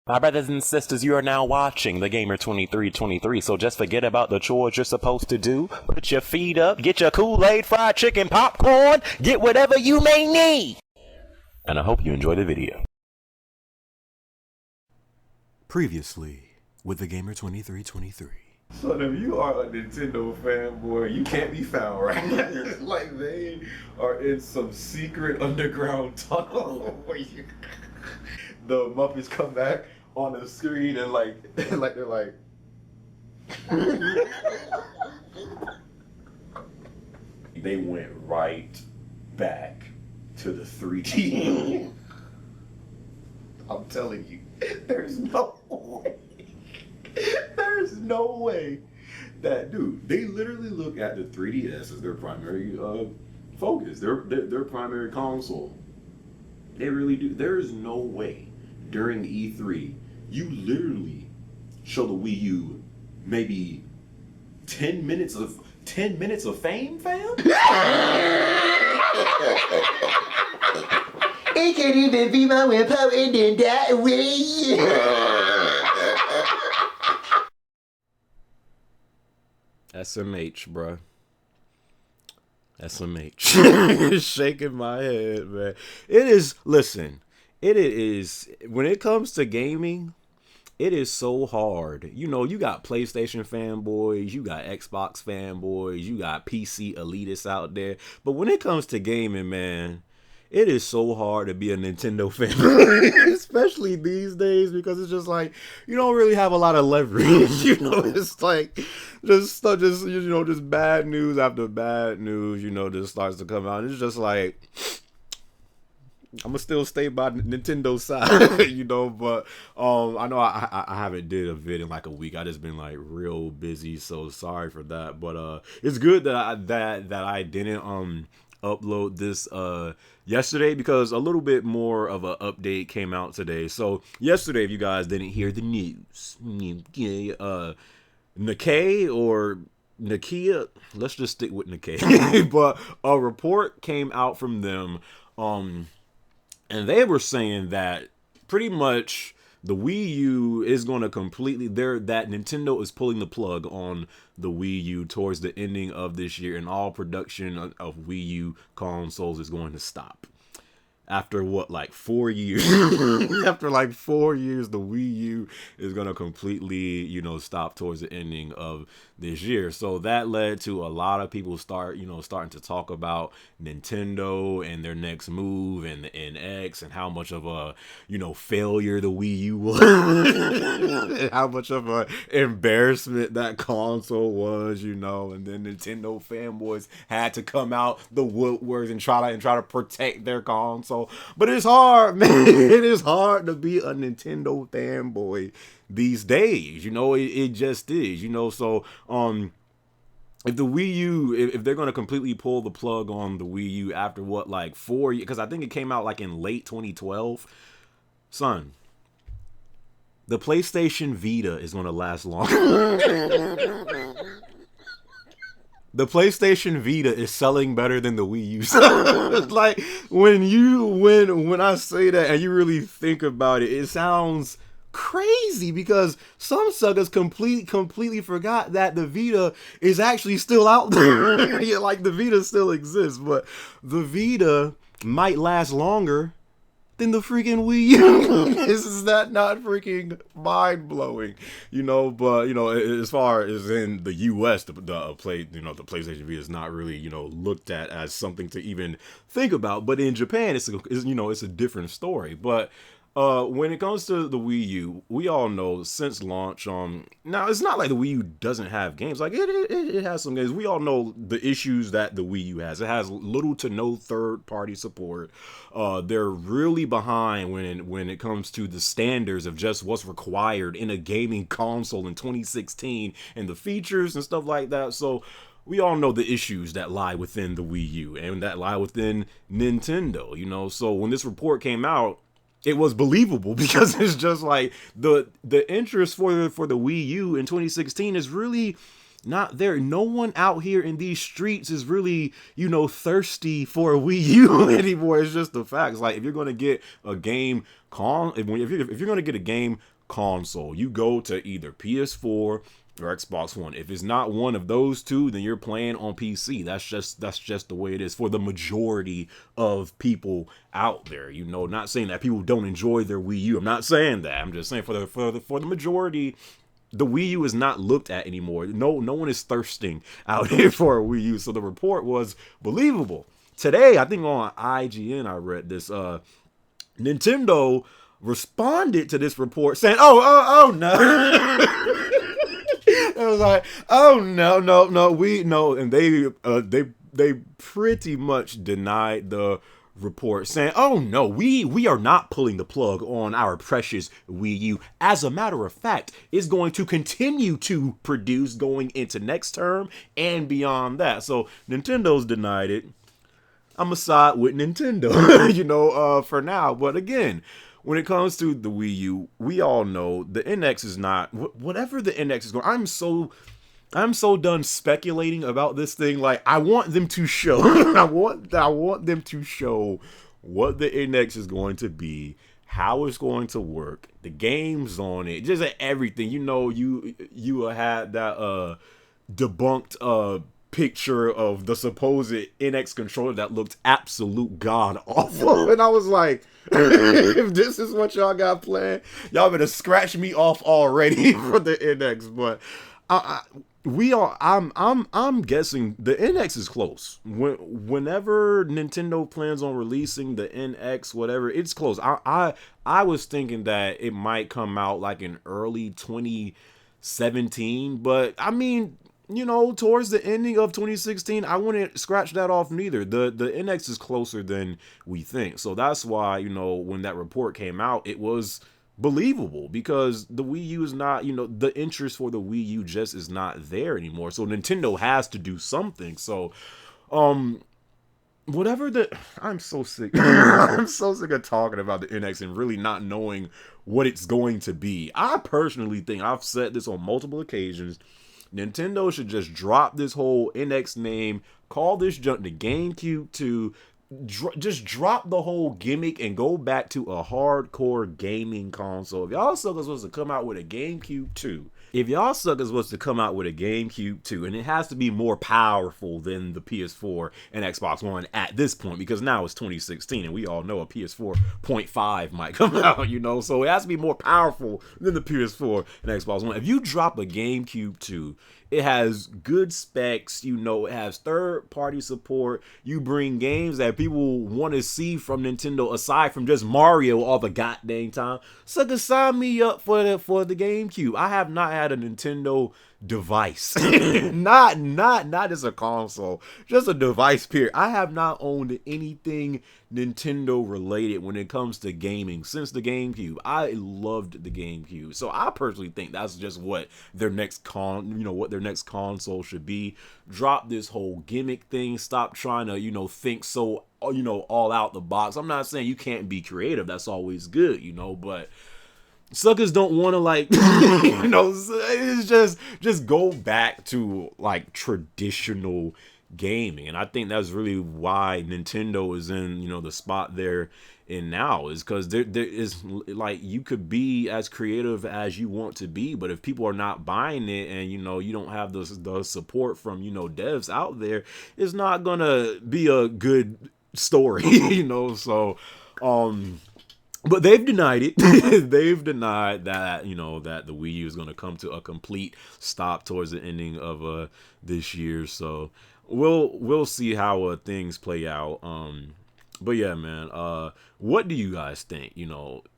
My brothers and sisters, you are now watching the Gamer 2323, so just forget about the chores you're supposed to do. Put your feet up, get your Kool-Aid, fried chicken, popcorn, get whatever you may need. And I hope you enjoy the video. Previously, with the Gamer 2323. Son, if you are a Nintendo fanboy, you can't be found right now. It's like they are in some secret underground tunnel where the Muppets come back on the screen and they're like they went right back to the 3D. I'm telling you, there's no way. There's no way that, dude, they literally look at the 3DS as their primary focus, their primary console. They really do. There's no way during E3 you literally show the Wii U maybe 10 minutes of fame, fam? It can't even be my way pointing in that way. SMH, bruh. SMH. Shaking my head, man. It is, listen, it is, when it comes to gaming, it is so hard. You know, you got PlayStation fanboys, you got Xbox fanboys, you got PC elitists out there. But when it comes to gaming, man, it is so hard to be a Nintendo fan, especially these days, because it's just like you don't really have a lot of leverage. You know, it's like just bad news after bad news. You know, just starts to come out. It's just like I'm gonna still stay by Nintendo's side, you know. But I know I haven't did a vid in like a week. I just been like real busy, so sorry for that. But it's good that I didn't upload this yesterday, because a little bit more of an update came out today. So yesterday, if you guys didn't hear the news, Nikkei or Nokia, let's just stick with Nikkei. But a report came out from them, and they were saying that pretty much the Wii U is going to completely, that Nintendo is pulling the plug on the Wii U towards the ending of this year, and all production of Wii U consoles is going to stop. After what, like 4 years? After like 4 years, the Wii U is going to completely, you know, stop towards the ending of this year. So that led to a lot of people starting to talk about Nintendo and their next move and the NX and how much of a, you know, failure the Wii U was. And how much of a embarrassment that console was, you know. And then Nintendo fanboys had to come out the woodworks and try to protect their console. But it's hard, man. It is hard to be a Nintendo fanboy these days. You know, it just is, you know. So if the Wii U, if they're going to completely pull the plug on the Wii U after what, like 4 years, because I think it came out like in late 2012, son, the PlayStation Vita is going to last longer. The PlayStation Vita is selling better than the Wii U. It's like when I say that and you really think about it, it sounds crazy, because some suckers completely forgot that the Vita is actually still out there. Yeah, like the Vita still exists, but the Vita might last longer than the freaking Wii U. Is that not freaking mind-blowing? You know, but, you know, as far as in the US, the PlayStation Vita is not really, you know, looked at as something to even think about. But in Japan, it's a different story. But when it comes to the Wii U, we all know since launch, now it's not like the Wii U doesn't have games. Like it has some games. We all know the issues that the Wii U has. It has little to no third-party support. They're really behind when it comes to the standards of just what's required in a gaming console in 2016 and the features and stuff like that. So we all know the issues that lie within the Wii U and that lie within Nintendo, you know. So when this report came out, it was believable, because it's just like the interest for the Wii U in 2016 is really not there. No one out here in these streets is really, you know, thirsty for a Wii U anymore. It's just the facts. Like, if you're going to get a game if you're going to get a game console. You go to either PS4 or Xbox One. If it's not one of those two, then you're playing on PC. That's just the way it is for the majority of people out there. You know, not saying that people don't enjoy their Wii U. I'm not saying that. I'm just saying for the majority, the Wii U is not looked at anymore. No one is thirsting out here for a Wii U. So the report was believable. Today, I think on IGN, I read this. Nintendo responded to this report saying, "Oh no." It was like, "Oh no, we no," and they pretty much denied the report, saying, "Oh no, we are not pulling the plug on our precious Wii U. As a matter of fact, it's going to continue to produce going into next term and beyond that." So Nintendo's denied it. I'm gonna side with Nintendo, for now. But again, when it comes to the Wii U, we all know the NX is not whatever the NX is going. I'm so done speculating about this thing. Like, I want them to show. I want them to show what the NX is going to be, how it's going to work, the games on it, just everything. You had that debunked picture of the supposed NX controller that looked absolute god awful, and I was like, if this is what y'all got planned, y'all better scratch me off already for the NX. But I'm guessing the NX is close. Whenever Nintendo plans on releasing the NX, whatever, it's close. I was thinking that it might come out like in early 2017, but I mean, towards the ending of 2016, I wouldn't scratch that off neither. The NX is closer than we think. So that's why, when that report came out, it was believable, because the Wii U is not, the interest for the Wii U just is not there anymore. So Nintendo has to do something. So, I'm so sick. I'm so sick of talking about the NX and really not knowing what it's going to be. I personally think, I've said this on multiple occasions, Nintendo should just drop this whole NX name, call this junk the GameCube 2, just drop the whole gimmick and go back to a hardcore gaming console. If y'all suckers was to come out with a GameCube 2, and it has to be more powerful than the PS4 and Xbox One at this point, because now it's 2016 and we all know a PS4.5 might come out, so it has to be more powerful than the PS4 and Xbox One. If you drop a GameCube 2, it has good specs, it has third-party support. You bring games that people want to see from Nintendo aside from just Mario all the goddamn time. Sucker, sign me up for the GameCube. I have not had a Nintendo device. not as a console, just a device, period. I have not owned anything Nintendo related when it comes to gaming since the GameCube. I loved the GameCube. So I personally think that's just what their next console should be. Drop this whole gimmick thing. Stop trying to, think so, all out the box. I'm not saying you can't be creative. That's always good, but suckers don't want to it's just go back to like traditional gaming. And I think that's really why Nintendo is in, the spot they're in now, is because there is, like, you could be as creative as you want to be, but if people are not buying it and, you don't have the support from, devs out there, it's not gonna be a good story, so, but they've denied it. They've denied that, that the Wii U is going to come to a complete stop towards the ending of this year. So we'll see how things play out. But yeah, man. What do you guys think?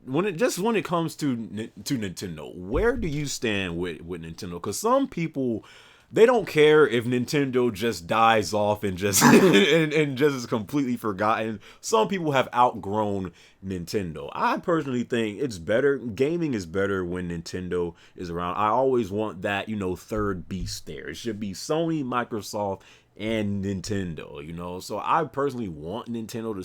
When it comes to Nintendo, where do you stand with Nintendo? Because some people, they don't care if Nintendo just dies off and just and just is completely forgotten. Some people have outgrown Nintendo. I personally think it's better. Gaming is better when Nintendo is around. I always want that, third beast there. It should be Sony, Microsoft, and Nintendo, so I personally want Nintendo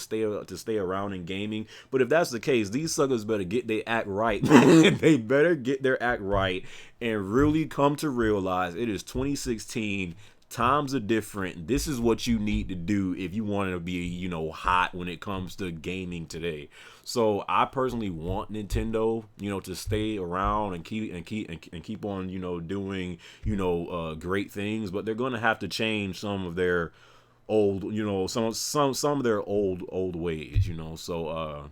to stay around in gaming. But if that's the case, these suckers better get their act right. They better get their act right and really come to realize it is 2016. Times are different. This is what you need to do if you want to be, you know, hot when it comes to gaming today. So I personally want Nintendo, you know, to stay around and keep on, you know, doing, you know, great things. But they're going to have to change some of their old, you know, some of their old ways, you know. So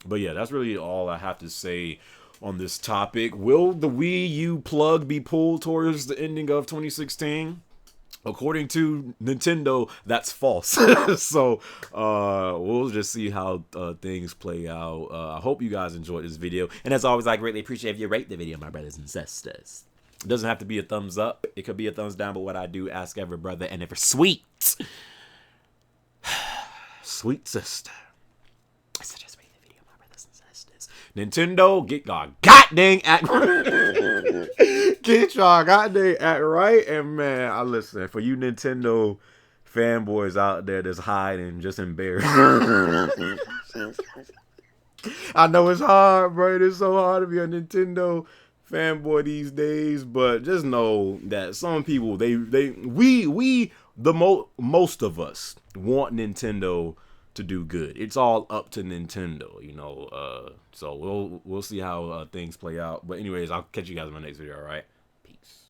but yeah, that's really all I have to say on this topic. Will the Wii U plug be pulled towards the ending of 2016? According to Nintendo, that's false. So we'll just see how things play out. I hope you guys enjoyed this video. And as always, I greatly appreciate if you rate the video, my brothers and sisters. It doesn't have to be a thumbs up. It could be a thumbs down. But what I do ask every brother and every sweet sister, I suggest rate the video, my brothers and sisters. Nintendo, get y'all goddamn act get y'all goddamn act right. And man, I listen, for you Nintendo fanboys out there that's hiding, just embarrassed. I know it's hard, bro. It's so hard to be a Nintendo fanboy these days, but just know that some people, most of us want Nintendo to do good. It's all up to Nintendo, you know. So we'll see how things play out. But anyways, I'll catch you guys in my next video. All right.